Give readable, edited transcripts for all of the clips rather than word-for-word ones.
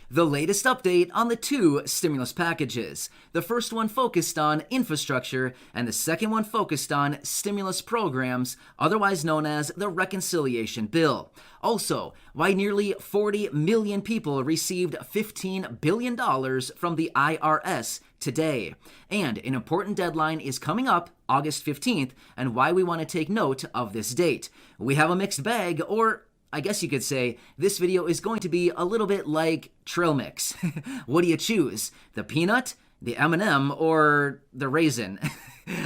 The latest update on the two stimulus packages. The first one focused on infrastructure, and the second one focused on stimulus programs, otherwise known as the Reconciliation Bill. Also, why nearly 40 million people received $15 billion from the IRS today. And an important deadline is coming up August 15th, and why we want to take note of this date. We have a mixed bag, or I guess you could say this video is going to be a little bit like trail mix. What do you choose? The peanut, the M&M, or the raisin?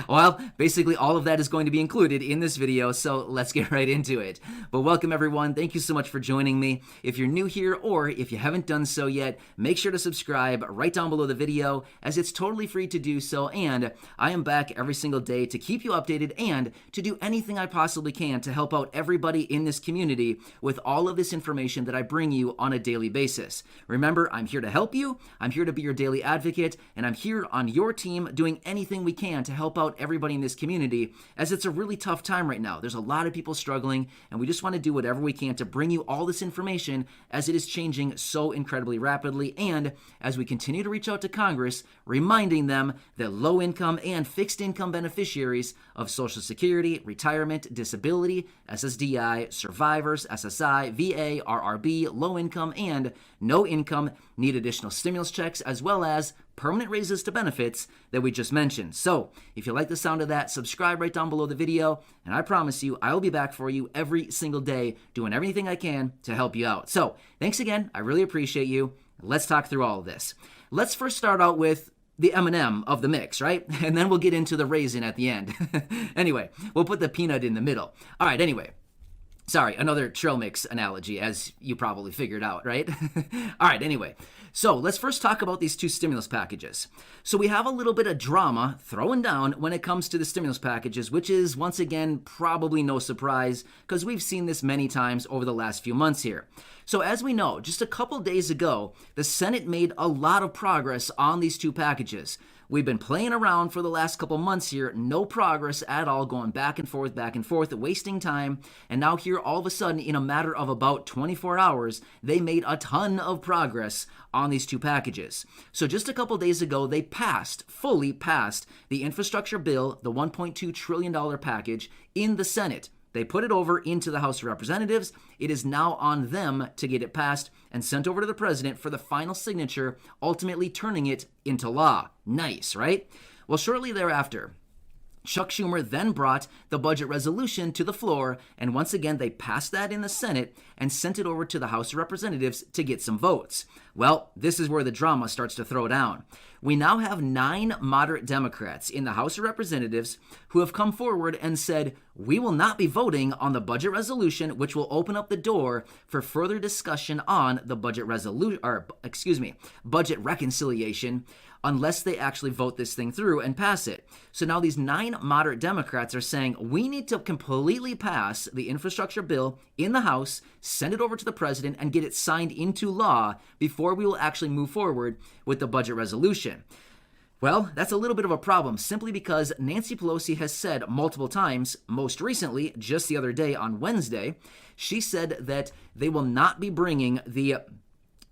Well, basically all of that is going to be included in this video, so let's get right into it. But welcome everyone, thank you so much for joining me. If you're new here or if you haven't done so yet, make sure to subscribe right down below the video as it's totally free to do so, and I am back every single day to keep you updated and to do anything I possibly can to help out everybody in this community with all of this information that I bring you on a daily basis. Remember, I'm here to help you, I'm here to be your daily advocate, and I'm here on your team doing anything we can to help out everybody in this community, as it's a really tough time right now. There's a lot of people struggling, and we just want to do whatever we can to bring you all this information as it is changing so incredibly rapidly, and as we continue to reach out to Congress, reminding them that low-income and fixed-income beneficiaries of Social Security, retirement, disability, SSDI, survivors, SSI, VA, RRB, low-income, and no-income need additional stimulus checks, as well as permanent raises to benefits that we just mentioned. So if you like the sound of that, subscribe right down below the video, and I promise you I will be back for you every single day doing everything I can to help you out. So thanks again, I really appreciate you. Let's talk through all of this. Let's first start out with the M&M of the mix, right? And then we'll get into the raisin at the end. Anyway, we'll put the peanut in the middle. All right, anyway. Sorry, another trail mix analogy, as you probably figured out, right? All right, anyway. So let's first talk about these two stimulus packages. So we have a little bit of drama throwing down when it comes to the stimulus packages, which is, once again, probably no surprise, because we've seen this many times over the last few months here. So as we know, just a couple days ago, the Senate made a lot of progress on these two packages. We've been playing around for the last couple months here, no progress at all, going back and forth, wasting time, and now here all of a sudden, in a matter of about 24 hours, they made a ton of progress on these two packages. So just a couple days ago, they fully passed the infrastructure bill, the $1.2 trillion package, in the Senate. They put it over into the House of Representatives. It is now on them to get it passed and sent over to the president for the final signature, ultimately turning it into law. Nice, right? Well, shortly thereafter, Chuck Schumer then brought the budget resolution to the floor, and once again they passed that in the Senate and sent it over to the House of Representatives to get some votes. Well, this is where the drama starts to throw down. We now have 9 moderate Democrats in the House of Representatives who have come forward and said, we will not be voting on the budget resolution, which will open up the door for further discussion on the budget reconciliation, unless they actually vote this thing through and pass it. So now these 9 moderate Democrats are saying we need to completely pass the infrastructure bill in the House, send it over to the president, and get it signed into law before we will actually move forward with the budget resolution. Well, that's a little bit of a problem, simply because Nancy Pelosi has said multiple times, most recently, just the other day on Wednesday, she said that they will not be bringing the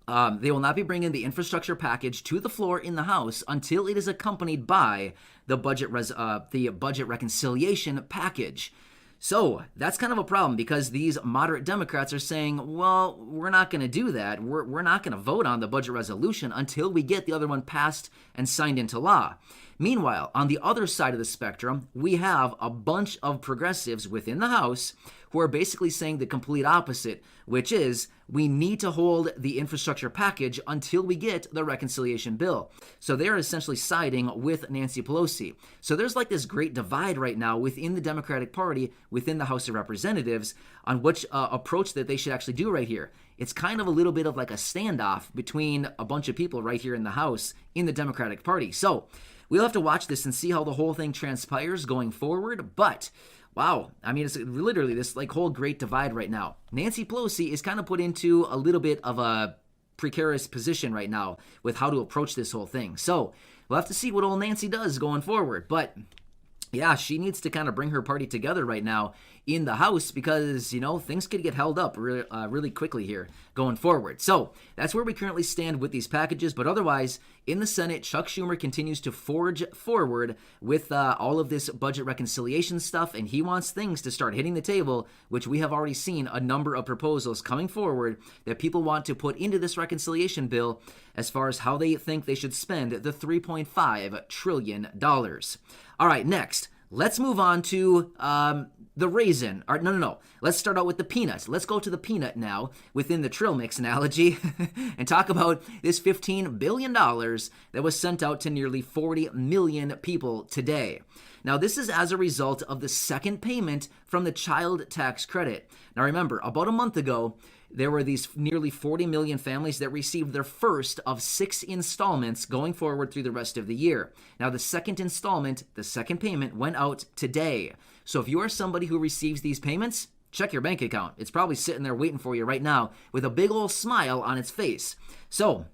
infrastructure package to the floor in the House until it is accompanied by the budget reconciliation package. So that's kind of a problem, because these moderate Democrats are saying, well, we're not going to do that. We're not going to vote on the budget resolution until we get the other one passed and signed into law. Meanwhile, on the other side of the spectrum, we have a bunch of progressives within the House who are basically saying the complete opposite, which is we need to hold the infrastructure package until we get the reconciliation bill. So they're essentially siding with Nancy Pelosi. So there's like this great divide right now within the Democratic Party, within the House of Representatives, on which approach that they should actually do right here. It's kind of a little bit of like a standoff between a bunch of people right here in the House in the Democratic Party. So we'll have to watch this and see how the whole thing transpires going forward, but wow, I mean, it's literally this like whole great divide right now. Nancy Pelosi is kind of put into a little bit of a precarious position right now with how to approach this whole thing. So we'll have to see what old Nancy does going forward. But yeah, she needs to kind of bring her party together right now in the House because, things could get held up really quickly here going forward. So that's where we currently stand with these packages. But otherwise, in the Senate, Chuck Schumer continues to forge forward with all of this budget reconciliation stuff, and he wants things to start hitting the table, which we have already seen a number of proposals coming forward that people want to put into this reconciliation bill as far as how they think they should spend the $3.5 trillion. All right, next, let's move on to the raisin. No. Let's start out with the peanuts. Let's go to the peanut now within the Trill Mix analogy and talk about this $15 billion that was sent out to nearly 40 million people today. Now, this is as a result of the second payment from the child tax credit. Now, remember, about a month ago, there were these nearly 40 million families that received their first of 6 installments going forward through the rest of the year. Now, the second installment, the second payment, went out today. So if you are somebody who receives these payments, check your bank account. It's probably sitting there waiting for you right now with a big old smile on its face. So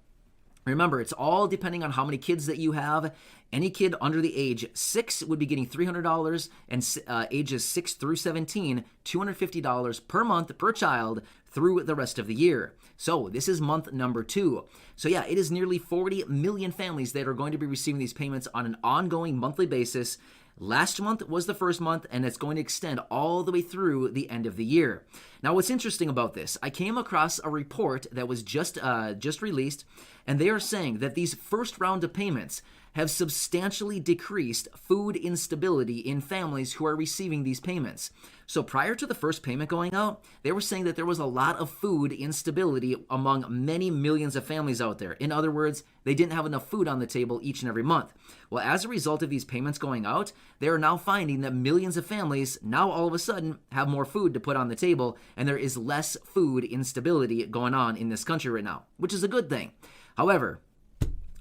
remember, it's all depending on how many kids that you have. Any kid under the age 6 would be getting $300, and ages 6 through 17, $250 per month per child through the rest of the year. So this is month number 2. So yeah, it is nearly 40 million families that are going to be receiving these payments on an ongoing monthly basis. Last month was the first month, and it's going to extend all the way through the end of the year. Now, what's interesting about this, I came across a report that was just released, and they are saying that these first round of payments have substantially decreased food instability in families who are receiving these payments. So prior to the first payment going out, they were saying that there was a lot of food instability among many millions of families out there. In other words, they didn't have enough food on the table each and every month. Well, as a result of these payments going out, they are now finding that millions of families now all of a sudden have more food to put on the table, and there is less food instability going on in this country right now, which is a good thing. However,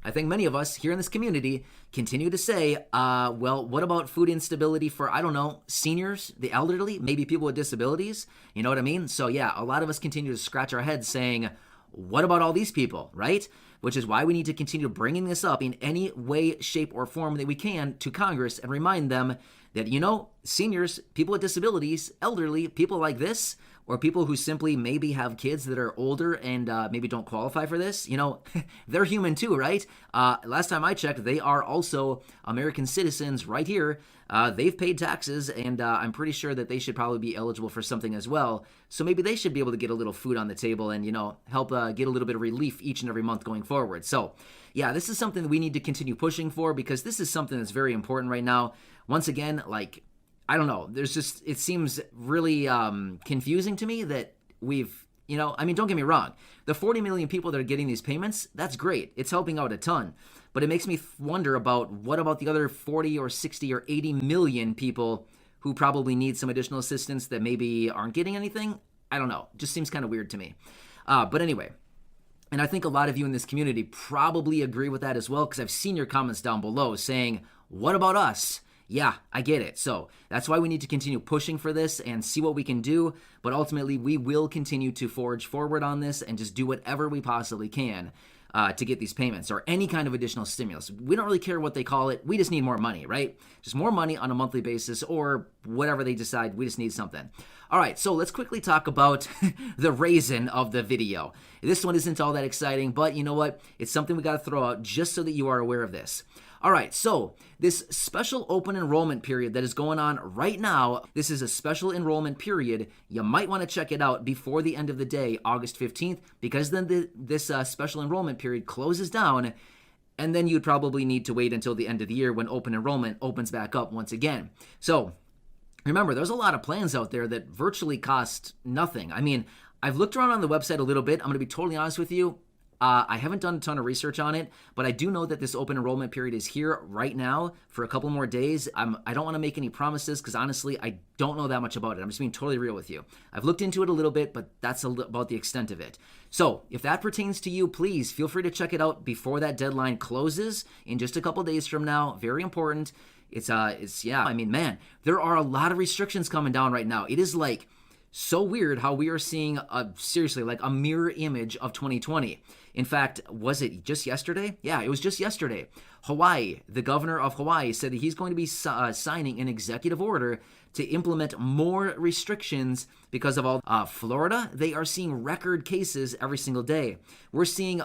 I think many of us here in this community continue to say, well, what about food instability for, seniors, the elderly, maybe people with disabilities? You know what I mean? So yeah, a lot of us continue to scratch our heads saying, what about all these people, right? Which is why we need to continue bringing this up in any way, shape, or form that we can to Congress and remind them that, seniors, people with disabilities, elderly, people like this, or people who simply maybe have kids that are older and maybe don't qualify for this, they're human too, right? Last time I checked, they are also American citizens right here. They've paid taxes, and I'm pretty sure that they should probably be eligible for something as well. So maybe they should be able to get a little food on the table and, help get a little bit of relief each and every month going forward. So yeah, this is something that we need to continue pushing for because this is something that's very important right now. Once again, I don't know. It seems really confusing to me that don't get me wrong. The 40 million people that are getting these payments, that's great. It's helping out a ton. But it makes me wonder about what about the other 40 or 60 or 80 million people who probably need some additional assistance that maybe aren't getting anything? I don't know. It just seems kind of weird to me. But anyway, and I think a lot of you in this community probably agree with that as well because I've seen your comments down below saying, what about us? Yeah, I get it. So that's why we need to continue pushing for this and see what we can do. But ultimately, we will continue to forge forward on this and just do whatever we possibly can to get these payments or any kind of additional stimulus. We don't really care what they call it. We just need more money, right? Just more money on a monthly basis or whatever they decide. We just need something. All right, so let's quickly talk about the raisin of the video. This one isn't all that exciting, but you know what? It's something we got to throw out just so that you are aware of this. All right, so this special open enrollment period that is going on right now, this is a special enrollment period. You might want to check it out before the end of the day, August 15th, because then this special enrollment period closes down, and then you'd probably need to wait until the end of the year when open enrollment opens back up once again. So remember, there's a lot of plans out there that virtually cost nothing. I mean, I've looked around on the website a little bit. I'm going to be totally honest with you. I haven't done a ton of research on it, but I do know that this open enrollment period is here right now for a couple more days. I don't want to make any promises because honestly, I don't know that much about it. I'm just being totally real with you. I've looked into it a little bit, but that's about the extent of it. So if that pertains to you, please feel free to check it out before that deadline closes in just a couple days from now. Very important. Man, there are a lot of restrictions coming down right now. It is so weird how we are seeing seriously a mirror image of 2020. In fact, was it just yesterday? Yeah, it was just yesterday. Hawaii, the governor of Hawaii, said that he's going to be signing an executive order to implement more restrictions because of all. Florida, they are seeing record cases every single day. We're seeing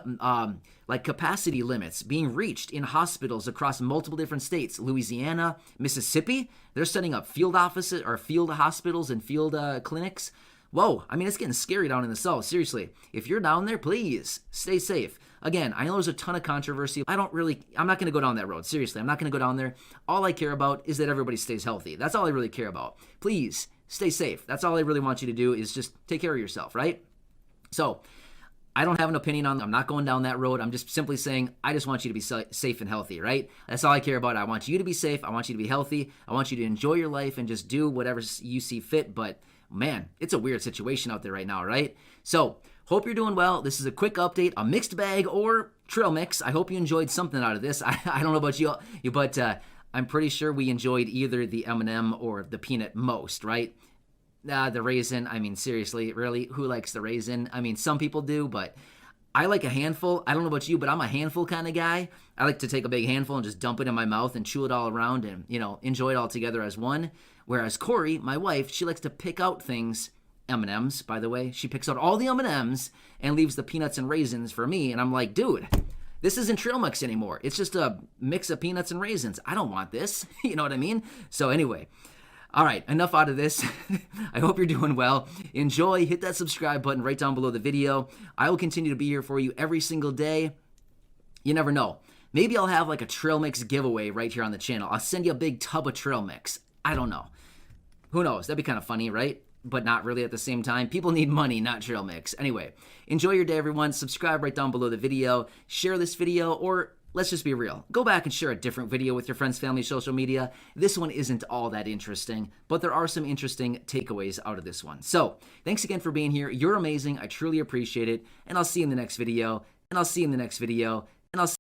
like capacity limits being reached in hospitals across multiple different states. Louisiana, Mississippi, they're setting up field offices or field hospitals and field clinics. Whoa, I mean, it's getting scary down in the South. Seriously, if you're down there, please stay safe. Again, I know there's a ton of controversy. I'm not going to go down that road. Seriously, I'm not going to go down there. All I care about is that everybody stays healthy. That's all I really care about. Please stay safe. That's all I really want you to do is just take care of yourself, right? So, I don't have an opinion on. I'm not going down that road. I'm just simply saying I just want you to be safe and healthy, right? That's all I care about. I want you to be safe. I want you to be healthy. I want you to enjoy your life and just do whatever you see fit. But man, it's a weird situation out there right now, right? So, hope you're doing well. This is a quick update, a mixed bag or trail mix. I hope you enjoyed something out of this. I don't know about you, but I'm pretty sure we enjoyed either the M&M or the peanut most, right? The raisin, I mean, seriously, really, who likes the raisin? I mean, some people do, but I like a handful. I don't know about you, but I'm a handful kind of guy. I like to take a big handful and just dump it in my mouth and chew it all around and, enjoy it all together as one. Whereas Corey, my wife, she likes to pick out things, M&Ms, by the way. She picks out all the M&Ms and leaves the peanuts and raisins for me. And I'm like, dude, this isn't trail mix anymore. It's just a mix of peanuts and raisins. I don't want this. You know what I mean? So anyway, all right, enough out of this. I hope you're doing well. Enjoy. Hit that subscribe button right down below the video. I will continue to be here for you every single day. You never know. Maybe I'll have like a trail mix giveaway right here on the channel. I'll send you a big tub of trail mix. I don't know. Who knows? That'd be kind of funny, right? But not really at the same time. People need money, not trail mix. Anyway, enjoy your day, everyone. Subscribe right down below the video. Share this video, or let's just be real. Go back and share a different video with your friends, family, social media. This one isn't all that interesting, but there are some interesting takeaways out of this one. So, thanks again for being here. You're amazing. I truly appreciate it. And I'll see you in the next video. And I'll see you in the next video. And I'll see